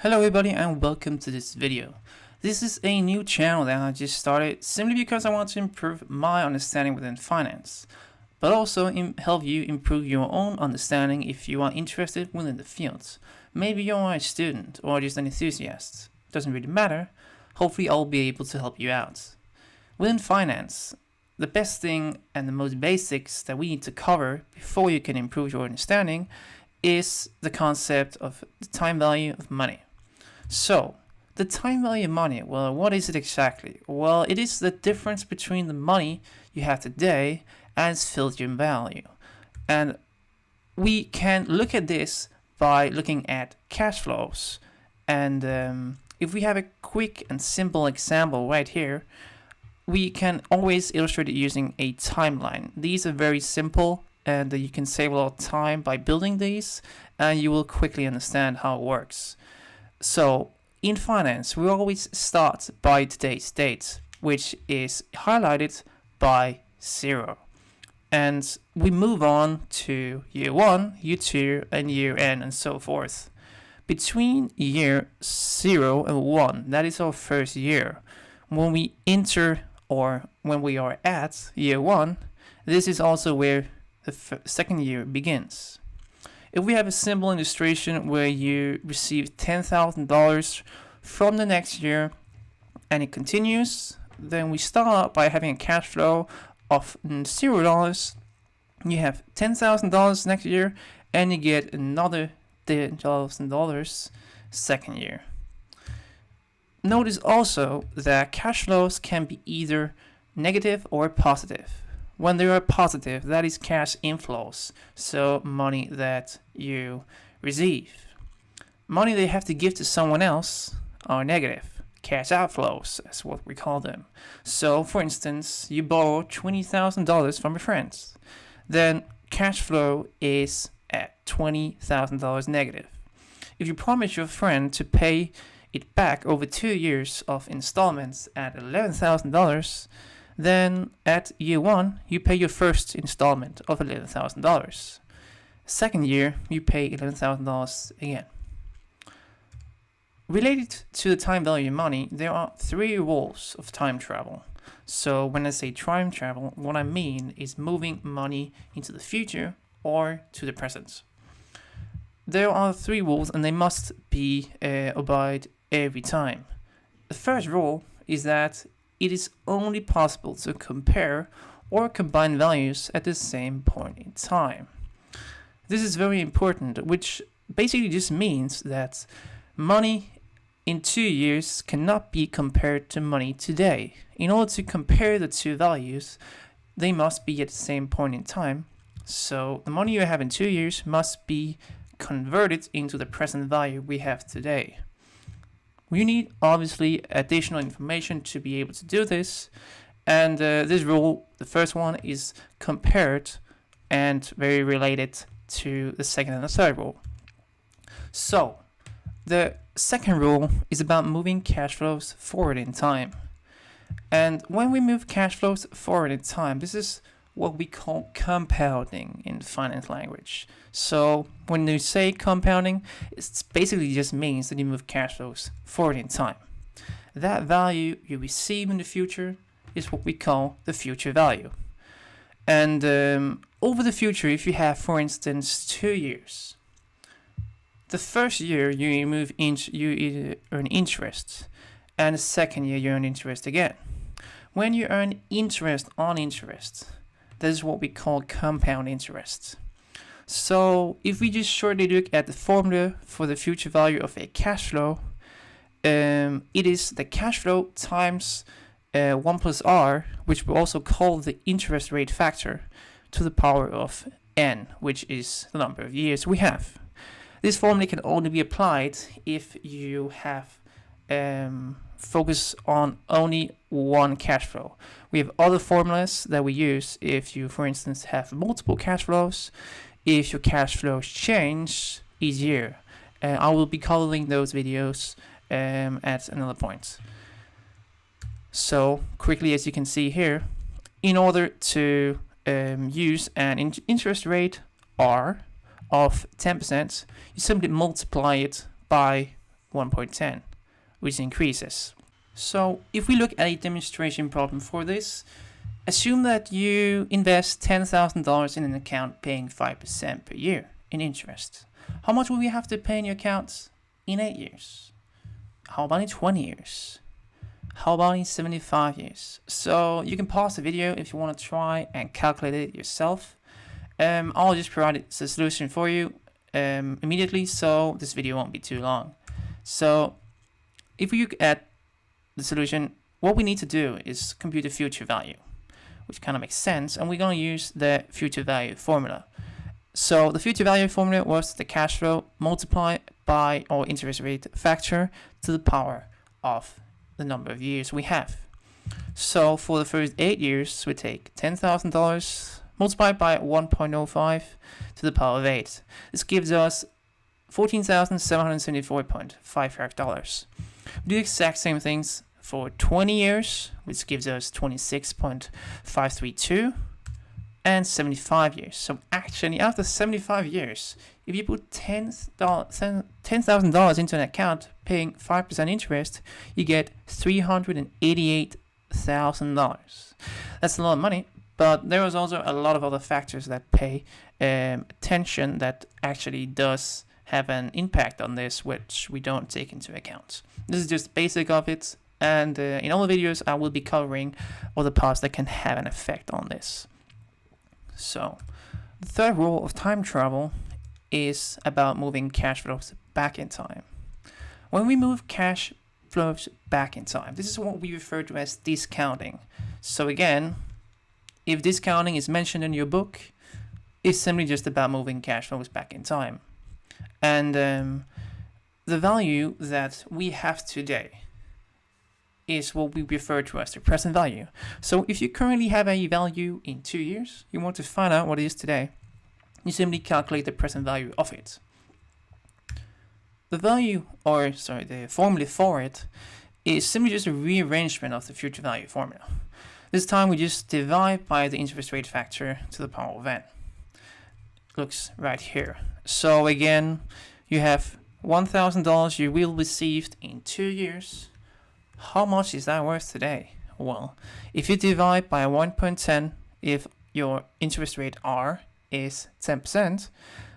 Hello everybody and welcome to this video. This is a new channel that I just started simply because I want to improve my understanding within finance, but also help you improve your own understanding if you are interested within the field. Maybe you're a student or just an enthusiast. Doesn't really matter. Hopefully I'll be able to help you out. Within finance, the best thing and the most basics that we need to cover before you can improve your understanding is the concept of the time value of money. So, the time value of money, well, what is it exactly? Well, it is the difference between the money you have today and its future value. And we can look at this by looking at cash flows. And if we have a quick and simple example right here, we can always illustrate it using a timeline. These are very simple and you can save a lot of time by building these, and you will quickly understand how it works. So, in finance, we always start by today's date, which is highlighted by 0. And we move on to year 1, year 2, and year n, and so forth. Between year 0 and 1, that is our first year. When we enter, or when we are at year 1, this is also where the second year begins. If we have a simple illustration where you receive $10,000 from the next year and it continues, then we start by having a cash flow of $0. You have $10,000 next year and you get another $10,000 second year. Notice also that cash flows can be either negative or positive. When they are positive, that is cash inflows, so money that you receive. Money they have to give to someone else are negative, cash outflows, that's what we call them. So, for instance, you borrow $20,000 from your friends. Then cash flow is at $20,000 negative. If you promise your friend to pay it back over 2 years of installments at $11,000, then at year 1, you pay your first installment of $11,000. Second year, you pay $11,000 again. Related to the time value of money, there are 3 rules of time travel. So when I say time travel, what I mean is moving money into the future or to the present. There are 3 rules and they must be obeyed every time. The first rule is that it is only possible to compare or combine values at the same point in time. This is very important, which basically just means that money in 2 years cannot be compared to money today. In order to compare the 2 values, they must be at the same point in time. So the money you have in 2 years must be converted into the present value we have today. You need obviously additional information to be able to do this, and this rule, the first one, is compared and very related to the second and the third rule. So the second rule is about moving cash flows forward in time. And when we move cash flows forward in time, this is what we call compounding in finance language. So when you say compounding, it basically just means that you move cash flows forward in time. That value you receive in the future is what we call the future value. And over the future, if you have, for instance, 2 years, the first year you earn interest, and the second year you earn interest again. When you earn interest on interest, that is what we call compound interest. So if we just shortly look at the formula for the future value of a cash flow, it is the cash flow times 1 plus r, which we also call the interest rate factor, to the power of n, which is the number of years we have. This formula can only be applied if you have focus on only one cash flow. We have other formulas that we use if you, for instance, have multiple cash flows, if your cash flows change each year. I will be covering those videos at another point. So quickly, as you can see here, in order to use an interest rate R of 10%, you simply multiply it by 1.10, which increases. So if we look at a demonstration problem for this, assume that you invest $10,000 in an account paying 5% per year in interest. How much will we have to pay in your account in 8 years? How about in 20 years? How about in 75 years? So you can pause the video if you want to try and calculate it yourself. I'll just provide the solution for you immediately, so this video won't be too long. So if we look at the solution, what we need to do is compute the future value, which kind of makes sense, and we're going to use the future value formula. So the future value formula was the cash flow multiplied by our interest rate factor to the power of the number of years we have. So for the first 8 years, we take $10,000 multiplied by 1.05 to the power of 8. This gives us $14,774.55. We do the exact same things for 20 years, which gives us 26.532, and 75 years. So actually, after 75 years, if you put $10,000 into an account paying 5% interest, you get $388,000. That's a lot of money, but there is also a lot of other factors that pay attention that actually does have an impact on this, which we don't take into account. This is just basic of it, and in all the videos I will be covering all the parts that can have an effect on this. So the third rule of time travel is about moving cash flows back in time. When we move cash flows back in time, this is what we refer to as discounting. So again, if discounting is mentioned in your book, it's simply just about moving cash flows back in time. And the value that we have today is what we refer to as the present value. So if you currently have a value in 2 years, you want to find out what it is today, you simply calculate the present value of it. The formula for it is simply just a rearrangement of the future value formula. This time we just divide by the interest rate factor to the power of n. Looks right here. So again, you have $1,000 you will receive in 2 years. How much is that worth today? Well, if you divide by 1.10, if your interest rate R is 10%,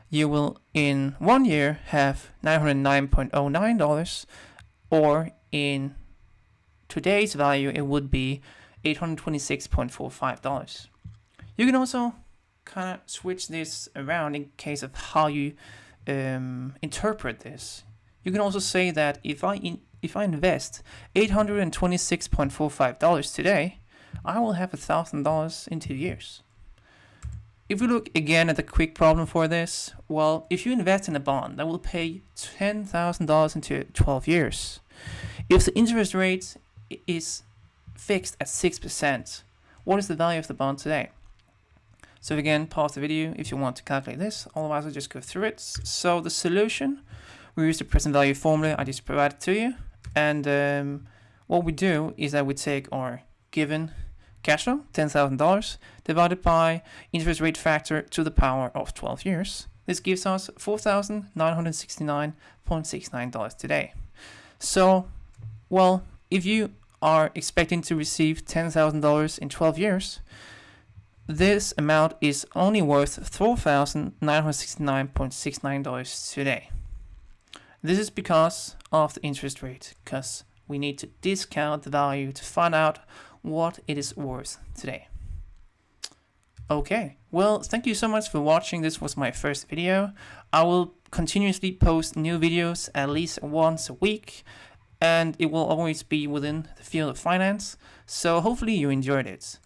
you will in 1 year have $909.09, or in today's value it would be $826.45. You can also kind of switch this around in case of how you interpret this. You can also say that if I invest $826.45 today, I will have $1,000 in 2 years. If we look again at the quick problem for this, well, if you invest in a bond that will pay $10,000 into 12 years, if the interest rate is fixed at 6%, what is the value of the bond today? So again, pause the video if you want to calculate this, otherwise I'll just go through it. So the solution, we use the present value formula I just provided to you, and what we do is that we take our given cash flow, $10,000, divided by interest rate factor to the power of 12 years. This gives us $4,969.69 today. So, well, if you are expecting to receive $10,000 in 12 years, this amount is only worth $4,969.69 today. This is because of the interest rate, because we need to discount the value to find out what it is worth today. Okay, well, thank you so much for watching. This was my first video. I will continuously post new videos at least once a week, and it will always be within the field of finance. So hopefully you enjoyed it.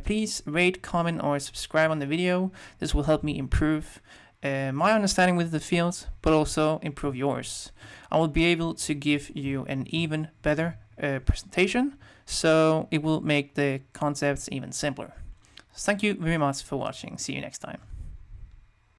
Please rate, comment, or subscribe on the video. This will help me improve my understanding with the field, but also improve yours. I will be able to give you an even better presentation, so it will make the concepts even simpler. Thank you very much for watching. See you next time.